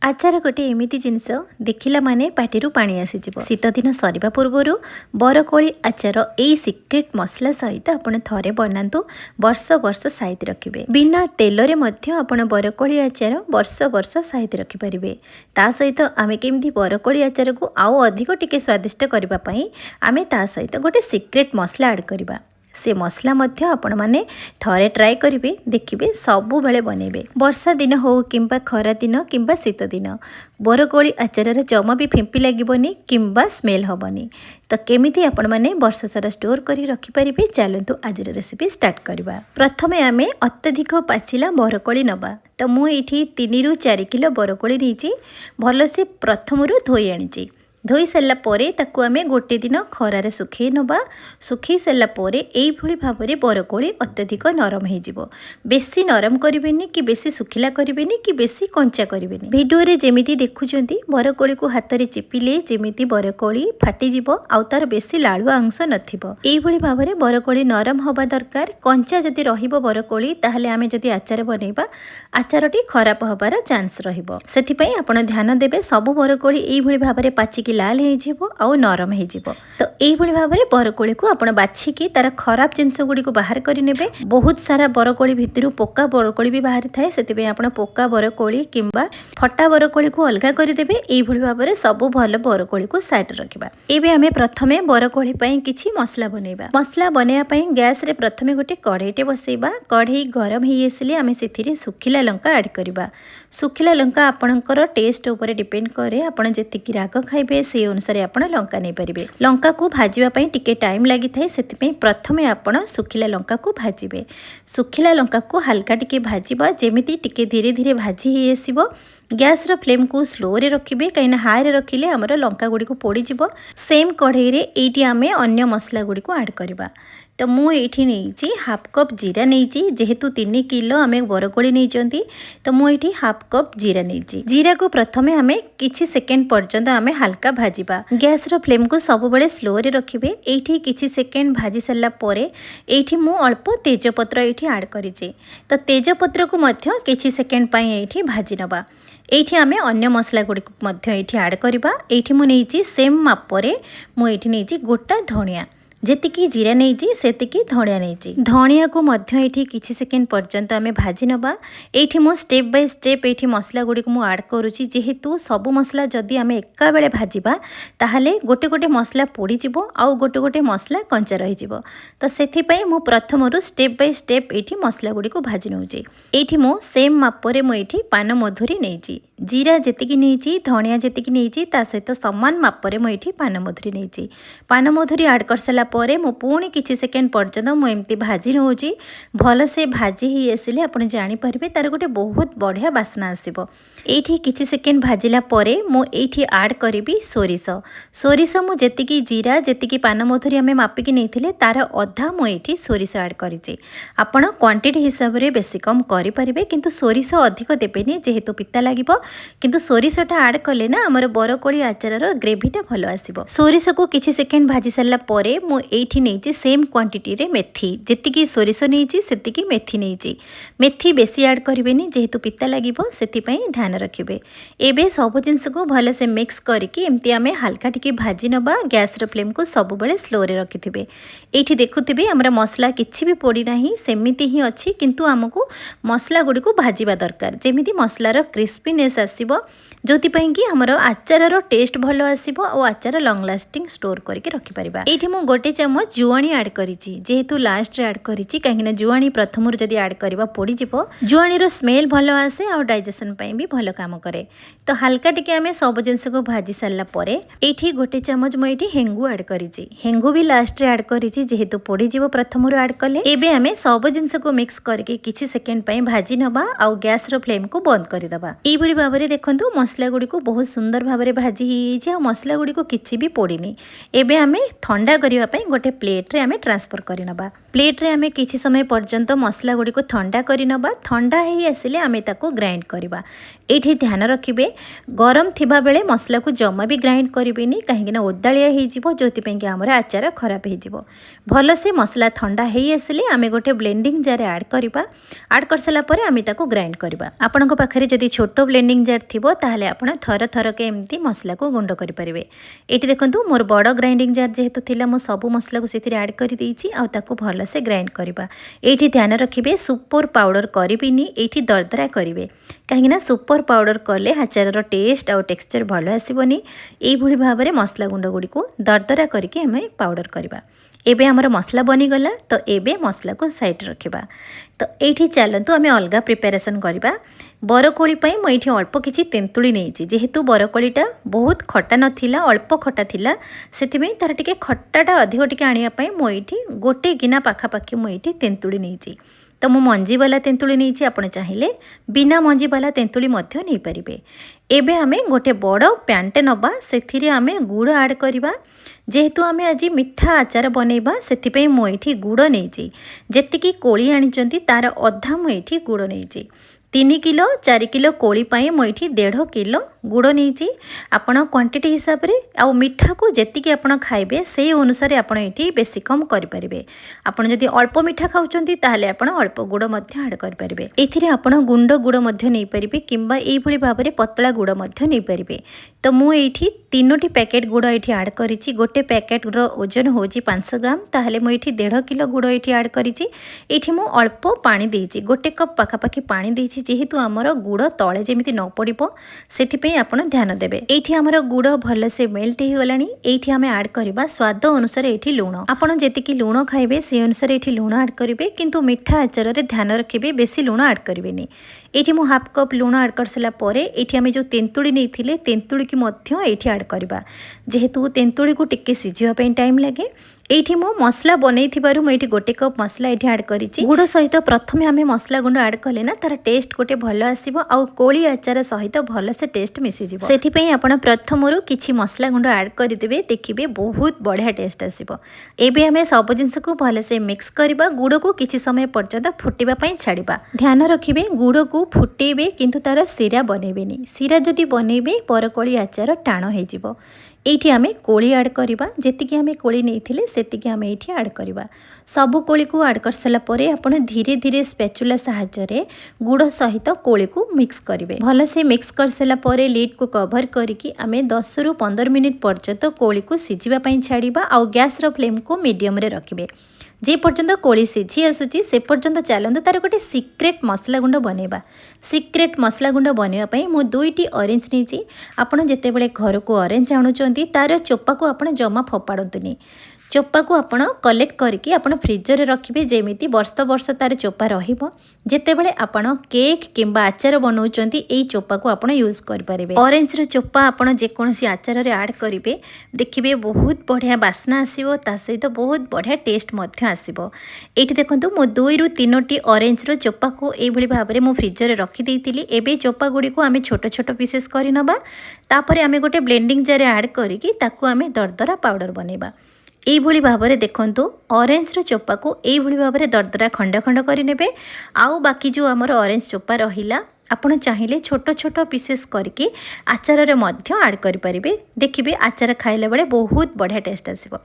आचार गोटे एमती जिनस देखला माने पाटिरू पानी आसीजिव। शीत दिन सरिबा पूर्वरु बरकोली आचार एई सिक्रेट मसला सहित आपण थरे बनातु वर्ष वर्ष साइति रखिबे। बिना तेलरे मध्य आपण बरकोली आचार वर्ष वर्ष साइति रखि परिबे। ता सहित आमे केमती बरकोली आचार को आउ अधिक टिके स्वादिष्ट करबा पई आमे ता सहित गोटे सिक्रेट मसला ऐड करबा। से मसला मध्य आपण माने थरे ट्राए करिवे, देखिबे सबु बेले बनेबे। वर्षा दिन हो किंबा खरा दिन किंबा शीत दिन बरकोली आचार जमा भी फिंपी लागिबनी किंबा स्मेल हबनी। तो केमिति आपण माने वर्ष सारा स्टोर करी रखि परिबे। चलंतु आज रेसिपी स्टार्ट करबा। प्रथमे आमे अत्यधिक पाचिला बरकोली नबा। तो मु एठी 3 रु 4 किलो बरकोली नीची भल से प्रथमरु धोई आनिची। धोई सारा परे ताकू आमे गोटे दिन खरारे सुखई नबा। सुखई सारा परे एई भली भाबरे बरकोली अत्यधिक नरम हे जिवो। बेसी नरम करिवेनी कि बेसी सुखिला करिवेनी कि बेसी कंचा करिवेनी। वीडियो रे जेमिति देखुचंती बरकोली को हाथ रे चिपिले जेमिति बरकोली फाटी जिवो आउ तार बेसी लाळुआ अंश नथिबो। एई भली भाबरे बरकोली नरम होबा दरकार। कंचा जदि रहिबो बरकोली ताहले आमे जदि आचार बनेबा आचारटी खराब होबार चांस रहिबो। सेथि पई आपण ध्यान देबे सब बरकोली एई भली भाबरे पाचिकी लाल हो आउ नरम हो। तो यही भाव में बरकोली को आप बाछिकी तार खराब जिनस गुड़ी को बाहर करने। बहुत सारा बरकोली भितर पोका बरकोली भी बाहरी थाए से आप पोका बरकोली किंबा फटा बरकोली को अलग करदे। यही भाव में सब भल बरकोली को साइड रखा। एबे आमे प्रथमे बरकोली पई किछि मसला बनेबा। मसला बनेया पई गैस रे प्रथमे गोटे कढ़ईटे बसेबा। कढ़ई गरम हो आसिले आमे सेथिरे सुखिला लंका ऐड करबा। सुखिला लंका आपणकर टेस्ट ऊपर डिपेंड करे। आपण जेतिकी राग खाइबे से अनुसार आपण लंका नहीं पारिबे। लंका को भाजिबा पई टिके टाइम लागि थाए सेति प्रथमे आपण सुखिला लंका को भाजिबे। सुखिला लंका को हल्का टिके भाजिबा जेमिति टिके धीरे धीरे भाजी ही आसीबो। गैस रो फ्लेम को स्लो रे रखिबे कहीं हाई रे रखिले हमर लंका गुडी को पोड़ी जिवो। सेम कढ़ई रे एटी आमे अन्य मसला गुडी को ऐड करबा। तो मु एठी नेइची हाफ कप जीरा नेइची। जेहेतु 3 किलो आमे बरकोली नेइचंती तो मु एठी हाफ कप जीरा नेइची। जीरा को प्रथमे आमे किछि सेकेंड पर्यंत आमे हल्का भाजिबा। गैस रो फ्लेम को सब बेले स्लो रे रखिबे। एठी किछि सेकेंड भाजी सरला परे एठी मु अल्प तेजपत्र एठी ऐड करिचे। तो तेजपत्र को मध्य किछि सेकेंड पई एठी भाजी नबा। एठी आमे अन्य मसला गुडी को मध्य एठी ऐड करबा। एठी मु नेइची सेम मापरे मु एठी नेइची गोटा धनिया। जेतिकी जीरा नेइची सेतिकी धनिया नेइची। धनिया को मध्य एठी किछि सेकेंड पर्यंत आमे भाजी नबा। एठी मो स्टेप बाय स्टेप एठी मसला गुडी को मु ऐड करूची। जेहेतु सब मसला जदी आमे एका बेले भाजीबा ताहाले गोटे गोटे मसला पोड़ी जिवो आउ गोटे गोटे मसला कंचा रहि जिवो। तो सेथि पई मु प्रथमरु स्टेप बाय स्टेप एठी मसला गुडी को भाजी नउची। एठी मो सेम मापरे मु एठी पान मधुरी नेइची। जीरा जेतिकी नेइची धनिया जेतिकी नेइची ता सहित समान मापरे मु एठी पान मधुरी नेइची। पान मधुरी ऐड करसला परे मु पुणी किछि सेकेंड पर्यंत मु एमती भाजी नउची। भल से भाजी ही आसिले आपण जानि परिबे तार गोटे बहुत बढ़िया बास्ना आसीबो। एठी किछि सेकेंड भाजिला परे मु एठी ऐड करिबी सोरिष। सोरिष मु जेतिकी जीरा जेतिकी पान मधुरी आमे मापिकी नेथिले तार अधा मु एठी सोरिष ऐड करिचे। आपण क्वांटिटी हिसाब रे बेसी कम करि परिबे किंतु सोरिष अधिक देबेनी जेहेतु पिता लागिबो। किंतु सोरिषटा ऐड कले ना हमर बरकोली आचारर ग्रेवीटा भलो आसीबो। सोरिष को किछि सेकेंड भाजी सरला परे मु एठी नेइची सेम क्वांटिटी रे मेथी। जेतिकी सोरिष नेइची सेतिकी मेथी नेइची। मेथी बेसी ऐड करिवेनी जेहेतु पिता लागिबो सेति पई ध्यान रखिबे। एबे सब जिंस को भले से मिक्स करके एमती आमे हल्का टिके भाजी नबा। गैस रो फ्लेम को सब बेले स्लो रे रखिथिबे। एठी देखुथिबे हमर मसला किछि भी पोड़ी नाही सेमिति ही अछि किंतु हमकु मसला गुडी को भाजीबा दरकार जेमिति मसलार क्रिस्पीनेस आसीबो जोति पई कि हमर आचारर टेस्ट भलो आसीबो और आचार लॉन्ग लास्टिंग स्टोर करके रखि परिबा। एठी मु गोटे चम्मच जुआणी ऐड करिछि जेहेतु लास्ट रे ऐड करिछि काहेकि जुआणी प्रथमरु जदि ऐड करबा पोड़ी जिवो। जुआणी रो स्मेल भलो आसे और डाइजेशन पई भी भलो काम करे। तो हल्का टिके आमे सब जिंस को भाजी सरला परे एठी गोटे चम्मच मु एठी हेंगु ऐड करिछि। हेंगु भी लास्ट रे ऐड करिछि जेहेतु पोड़ी जिवो प्रथमरु ऐड कले। एबे आमे सब जिंस को मिक्स करके किछि सेकेंड पई भाजी नबा और गैस रो फ्लेम को बंद करि दबा। ई बड़ी भाबरे देखंतु मसला गुडी को बहुत सुंदर भाबरे भाजी ही जे मसला गुडी को किछि भी पोड़ीनी। एबे आमे ठंडा करिवा पई गोटे प्लेट रे आमे ट्रांसफर करि नबा। प्लेट्रे आमे किछि समय पर्यंत मसला गुडी को ठंडा करि नबा। ठंडा हेई आसिले आमे ताको ग्राइंड करबा। एठी ध्यान रखिबे गरम थिबा बेले मसला को जमा भी ग्राइंड करिबेनी काहेकि ओदालिया हेई जिवो जोति पेंके हमर आचार खराब हेई जिवो। भल से मसला ठंडा हेई आसिले आमे गोटे ब्लेंडिंग जार ऐड करबा। ऐड करसला परे आमे ताको ग्राइंड करबा। आपनक पाखरे जदि छोटो ब्लेंडिंग जार थिबो ताहले आपण थर थर के एम्ति मसला को गुंड करि परिबे। एठी देखंतु मोर बड़ ग्राइंडिंग जार जेहेतु थिला मो सब मसला को सेथिरे ऐड करि देइछि आ ताको भल से ग्राइंड करबा। एठी ध्यान रखिबे सुपर पाउडर करिबिनी एठी दरदरा करिवे कहीं सुपर पाउडर कले आचार टेस्ट आउ टेक्सचर भल आसबनी। यही भाव में मसला गुंड गुड़ी को दरदरा करके हमें पाउडर करवा। एबे हमर मसला बनीगला तो एबे मसला को साइड रखिबा। तो ये चलतु आम अलग प्रिपेरेसन करवा। बरकोली मुझे अल्प किसी तेंतुली नहीं जेहेतु बरकोलीटा बहुत खटा नाला अल्प खटा थिला से तार टिके खटाटा अधिक टिके आने मुझे गोटे गिना पाखापाखि मुझे तेंतुली नहीं। तो मु मंजी वाला तेंतुली नहीं आप चाहिए बिना मंजी वाला तेंतुली नहीं पारे। एबे आमे गोटे बड़ पैनटे नबा से आमे गुड़ ऐड करवा। जेहेतु आमे आज मिठा आचार बनैबा से मुझे गुड़ नहीं जेतिकी कोली आनी तार अधा मुझे गुड़ नहीं। 3 किलो 4 किलो कोली पाई मुझे 1.5 किलो गुड़ नहीं। आपण क्वांटिटी हिसाब रे आ मिठा को जेतिकी आपण खाइबे से अनुसार आपण एठी बेसी कम करि परिबे। आपण जदि अल्प मिठा खाउचंती ताहले आपण अल्प गुड़ मध्य ऐड करि परिबे। एथिरे आपण गुंड गुड़ मध्य नै परिबे किंबा एई भली भाबरे पतला गुड़ मध्य नै परिबे। तो मु एठी 3टी पैकेट गुड़ एठी ऐड करिछि। गोटे पैकेट रो ओजन होछि 500 ग्राम ताहले मु एठी 1.5 किलो गुड़ एठी ऐड करिछि। एठी मु अल्प पानी देइछि गोटे कप पाखापाखि पानी देइछि जेहेतु आमर गुड़ तले जेमिति न पड़िबो सेथिपे आपण ध्यान देबे। एठी आमर गुड़ भल से मेल्ट हो गलानी। एठी आमे ऐड करबा स्वाद अनुसार एठी लूण आपण जेतिकी लूण खाइबे से अनुसार एठी लूण ऐड करिवे किंतु मिठा आचार रे ध्यान रखिबे बेसी लूण ऐड करिवेनी। एठी मु हाफ कप लूण ऐड करसला परे एठी आमे जो तेंतुली नैथिले तेंतुली की मध्य एठी ऐड करबा। जेहेतु तेंतुली को टिके सिझिबा पई टाइम लागे एठी मो मसला बनै थिबारु म एठी गोटे कप मसला एठी ऐड करिछि। गुड़ सहित प्रथमे आमे मसला गुंड ऐड कले ना तार टेस्ट गोटे भल आसीबो आ कोली आचार सहित भल से टेस्ट मिसि जिवो। सेथि पई आपण प्रथमरु किछि मसला गुंड ऐड करि देबे देखिबे बहुत बढ़िया टेस्ट आसीबो। एबे आमे सब जिंस को भल से मिक्स करबा। गुड़ को किछि समय पर्यंत फुटिबा पई छाड़िबा। ध्यान रखिबे गुड़ को फुटेबे किंतु तार सिरा बनेबेनी। सिरा जदि बनेबे बरकोली आचार टाण हे जिवो। एठी आमे कोली ऐड करबा। जेतिकी आमे कोली नैथिले सेतिकी आमे एठी ऐड करबा। सबु कोली को ऐड करसला परे आपण धीरे धीरे स्पैचुला सहायता रे गुड़ सहित कोली को मिक्स करिवे। भल से मिक्स करसला परे लीड को कवर करिकी आमे 10 रु 15 मिनिट पर्यंत कोली को सिझिबा पई छाड़िबा आ गैस रो फ्लेम को मीडियम रे रखिबे। जे पर्यंत कोली सिझी आसुची से पर्यंत चलंतु तार गोटे सिक्रेट मसला गुंड बनेबा। सिक्रेट मसला गुंड बनेबा पई मु 2टी ऑरेंज नीची। आपण जेते बेले घर को ऑरेंज आणुचंती तार चोपा को आपण जमा फोपाडंतुनी। चोपा को आपण कलेक्ट करके आपण फ्रिजर रे रखिबे जेमिति वर्ष वर्ष तार चोपा रहिबो। जेते बेले आपण केक किंबा आचार बनाउचंती एई चोपा को आपण यूज करि परिबे। ऑरेंज रे चोपा आपण जे कोनसी आचार रे ऐड करिवे देखिबे बहुत बढ़िया बास्ना आसीबो ता सहित बहुत बढ़िया टेस्ट मध्य आसीबो। एठी देखंतु मो 2 रु 3टी ऑरेंज रो चोपा को एई भली भाबरे मो फ्रिजर रे रखि देइतिली। एबे चोपा गुडी को आमे छोट छोट पीसेस करि नबा। तापरे आमे गोटे ब्लेंडिंग जार ऐड करिकि ताकू आमे दरदरा पाउडर बनेबा। एई भली भाबरे देखंतु ऑरेंज रो चोपा को एई भली भाबरे दरदरा खंड खंड करि नेबे। आउ बाकी जो हमर ऑरेंज चोपा रहिला आपण चाहिए छोट छोट पीसेस करके आचार रे मध्य ऐड करि परिबे। देखिबे आचार खाइला बेले बहुत बढ़िया टेस्ट आसीबो।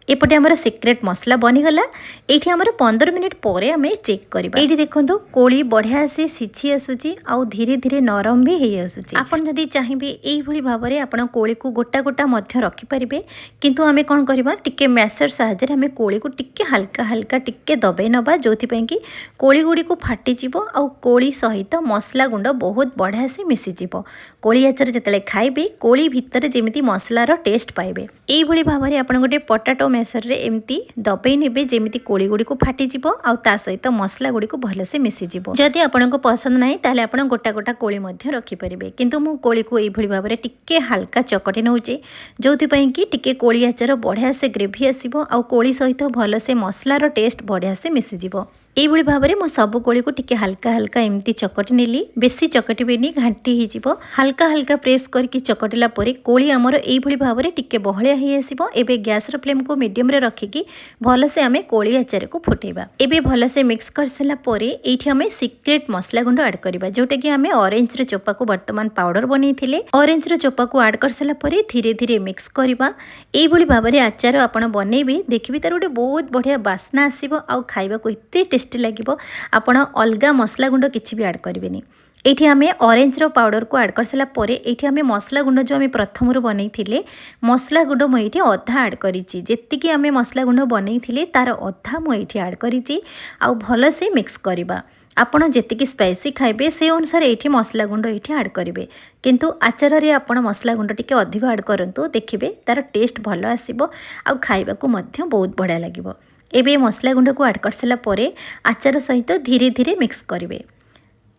एपटे आमर सिक्रेट मसला बनीगला। एठी आमर 15 मिनिट परे आमे चेक करबा। एठी देखंतु कोली बढ़िया से सिझी आसुची आउ धीरे धीरे नरम भी हेई आसुची। आपण जदी चाहिबे एई भली भाबरे आपण कोली को गोटा गोटा मध्य रखि परिबे किंतु आमे कोन करबा टिके मैसर सहायता रे आमे कोली को टिके हल्का हल्का टिके दबे नबा जोथि पई कि कोली गुडी को फाटी जिवो आउ कोली सहित मसला गुंड बहुत बढ़िया से मिसि जिवो। कोली आचार जतले खाइबे कोली भितर जेमिति मसलार टेस्ट पाइबे। एई भली भाबरे आपण गोटे पोटैटो मैसर रे एमती दबे नेबे जेमिति कोली गुडी को फाटी जिवो आउ ता सहित मसला गुडी को भले से मिसि जिवो। जदि आपनको पसंद नाही ताले आपण गोटा गोटा कोली मध्य रखि परिबे किंतु मु कोली को एई भली भाबरे टिके हल्का चकटी नउचे जोथि पई कि टिके कोली आचार बढ़िया से ग्रेवी आसीबो आउ कोली सहित भले से मसलार टेस्ट बढ़िया से मिसि जिवो। এইভাবে ভাବରେ ମୁଁ ସବୁ କୋଳିକୁ ଟିକେ ହାଲକା ହାଲକା ଏମିତି ଚକଟି ନେଲି। ବେଶୀ ଚକଟିବେନି, ଘାଣ୍ଟି ହେଇଯିବ। ହାଲକା ହାଲକା ପ୍ରେସ୍ କରିକି ଚକଟିଲା ପରେ କୋଳି ଆମର এইଭଳି ଭାବରେ ଟିକେ ବହଳିଆ ହେଇ ଆସିବ। ଏବେ ଗ୍ୟାସର ଫ୍ଲେମ୍କୁ ମିଡ଼ିୟମରେ ରଖିକି ଭଲସେ ଆମେ କୋଳି ଆଚାରକୁ ଫୁଟେଇବା। ଏବେ ଭଲସେ ମିକ୍ସ କରିସାରିଲା ପରେ ଏଇଠି ଆମେ ସିକ୍ରେଟ୍ ମସଲା ଗୁଣ୍ଡ ଆଡ଼୍ କରିବା, ଯେଉଁଟାକି ଆମେ ଅରେଞ୍ଜର ଚୋପାକୁ ବର୍ତ୍ତମାନ ପାଉଡ଼ର ବନେଇଥିଲେ। ଅରେଞ୍ଜର ଚୋପାକୁ ଆଡ଼୍ କରିସାରିଲା ପରେ ଧୀରେ ଧୀରେ ମିକ୍ସ କରିବା। এইଭଳି ଭାବରେ ଆଚାର ଆପଣ ବନେଇବେ, ଦେଖିବେ ତାର ଗୋଟେ ବହୁତ ବଢ଼ିଆ ବାସ୍ନା ଆସିବ ଆଉ ଖାଇବାକୁ ଏତେ टेस्टी लगे। आपण अलग मसला गुंड किसी भी आड करेंगे। ये आम ऑरेंजर पाउडर को आड कर सारापर ये आम मसला गुंड जो आम प्रथम बनई मसला गुंड मुझे अधा आड करी आम मसला गुंड बनई तार अधा मुझे आड करी भल से मिक्स करवा। आपण जी स्पाइसी खाइबे से अनुसार ये मसला गुंड ये आड करेंगे, किंतु आचार रे आपण मसला गुंड टिके अधिक आड करंतु, देखिए तार टेस्ट भल आसीबो आ खाइबाकू मध्य बहुत बढ़िया लगिबो। एबे मसला गुंड को आड कर सारापर आचार सहित धीरे धीरे मिक्स करेंगे।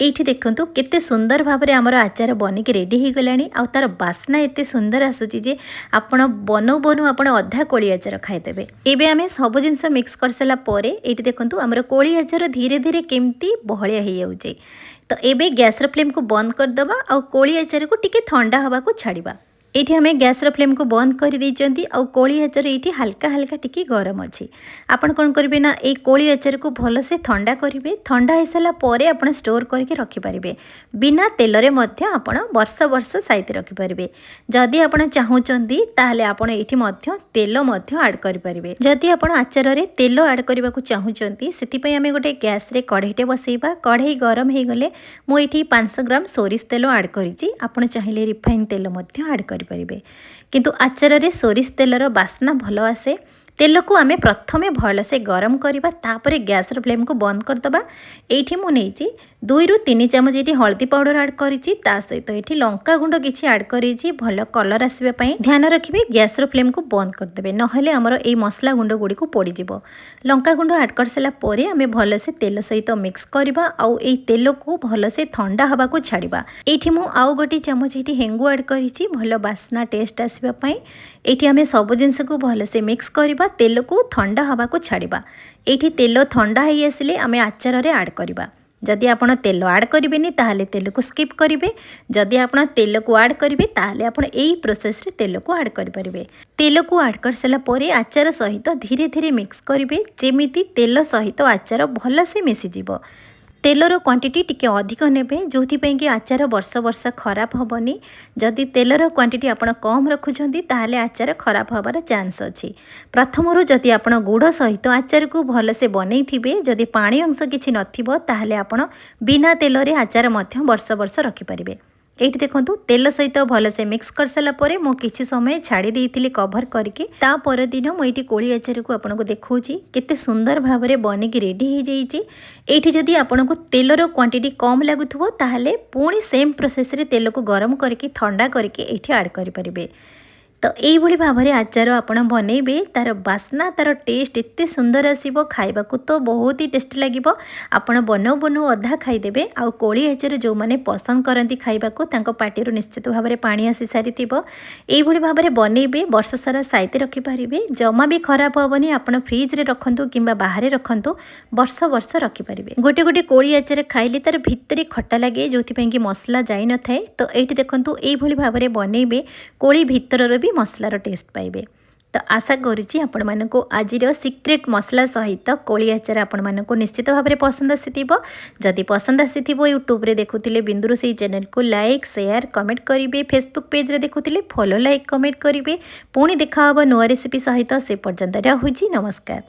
ये देखु केते सुंदर भाव में आमर आचार बनिक रेडी हो गलानी आ तार बास्ना एते सुंदर आसूची जे आपण बनऊ बनऊ आपण अधा कोली आचार खाईदेबे। एबे आमे सब जिनस मिक्स कर सारा पर ये देखु आमर कोली आचार धीरे धीरे केमती बहलिया हो जाउचे। तो एबे गैस फ्लेम को बंद करदबा आ कोली आचार को टिके ठंडा हवा को छाड़िबा। ये आम गैस फ्लेम को बंद कर देइचंती आ कोली आचार ये हल्का हल्का टिके गरम अच्छी। आपण कौन करेंगे ना ये कोली आचार को भल से ठंडा करेंगे। ठंडा हो सारा पर आप स्टोर करके रखिपारे, बिना तेल मध्य आपण वर्ष वर्ष साइति रखिपारे। जदि आप चाहूँगी ताहले आपण एठी मध्य तेल मध्य आड करेंगे। जदि आप आचार रे तेल आड करने को चाहूँगी से आम गोटे गैस रे कढ़ईटे बसैबा। कढ़ई गरम हो गले मुझे 500 ग्राम सोरिष तेल आड करी। आप चाहिए रिफाइन तेल मध्य आड कर पारिबे, किंतु आचार रे सोरिष तेलर बास्ना भल आसे। तेल को आमे प्रथमे भल से गरम करबा, तापरे गैस फ्लेम को बंद करदबा। एठी मु नेची 2 ରୁ 3 चामच ये हल्दी पाउडर आड करिछि, ता सहित ये लंका गुंड किछि आड करिछि भल कलर आसीबा पई। ध्यान रखिबे गैस फ्लेम को बंद कर देबे, नहले हमर ए मसला गुंड गुडी को पड़ी जिवो। लंका गुंड आड कर साला परे आमे भल से तेल सहित मिक्स करबा आउ ए तेल को भल से ठंडा हवा को छाड़िबा। एठी मु आउ गोटी चामच ये हेंगु आड करिछि भल बास्ना टेस्ट आसीबा पई। एठी आमे सब जिंस को भल से मिक्स करबा, तेल को ठंडा हवा को छाड़िबा। एठी तेल ठंडा हो आसिले आमे आचार रे आड करबा। जदि आप तेल आड करेंगे ताहले तेल को स्किप करेंगे, जदि आप तेल को आड करेंगे ताहले आप यही प्रोसेस रे तेल को आड करेंगे। तेल को आड कर सारा पर आचार सहित धीरे धीरे मिक्स करेंगे, जेमिति तेल सहित आचार भल से मिसीजिव। तेलर क्वांटिटी टिके अधिक नेबे, जोथिपई कि आचार वर्ष वर्ष खराब होबनी। जदि तेलर क्वांटिटी आपण कम रखुछंती ताहले आचार खराब होबार चांस अछि। प्रथमरु जदि आपण गुड़ सहित आचार को भल से बनई थिबे, जदि पानी अंश किछि नथिबो ताहले आपण बिना तेल रे आचार मध्य वर्ष वर्ष रखि परिबे। एठी देखंतु तेल सहित भल से मिक्स कर सारा पर मु किछि समय छाड़ी देइथिली कवर करके। ता पर दिन मु एठी कोली आचार को आपन को देखौची केते सुंदर भाव में बनिक रेडी हो जाइछि। एठी जदि आपन को तेलर क्वांटिटी कम लागुथबो ताहले पुणी सेम प्रोसेस रे तेल को गरम करके ठंडा करके एठी ऐड करि परिबे। तो यही भाव में आचार आपण बनइबे, तार बास्ना तार टेस्ट एते सुंदर आसीबो, खाइबाकू तो बहुत ही टेस्टी लागिबो। आपण बनऊ बनऊ अधा खाइदेबे। आ कोली आचार जो माने पसंद करती खाइबाकू तांको पाटिरु निश्चित भाव में पानी आसी सारिथिबो। एही भाव में बनइबे, वर्ष सारा साइति रखि पारिबे, जमा भी खराब होबनी। आपण फ्रिज रे रखंतु किंबा बाहर रखंतु, वर्ष वर्ष रखि पारिबे। गोटे गोटे कोली आचार खाइले तार भितरे खट्टा लागे, जोथि कि मसला जाई न थाए। तो एठी देखंतु एही भाव में बनइबे, कोली भितरर भी मसलार टेस्ट पाइबे। तो आशा करुच्ची आपण मानक आज सिक्रेट मसला सहित कोली आचार आपण मानक निश्चित भाव में पसंद आसीथिबो। जदि पसंद आसीथिबो यूट्यूब रे देखुथिले बिंदुरोसई चैनल को लाइक शेयर कमेंट करिवे, फेसबुक पेज रे देखुथिले फॉलो लाइक कमेंट करिवे। पुणी देखा हबो नुआ रेसिपी सहित, से पर्यंत रहुची नमस्कार।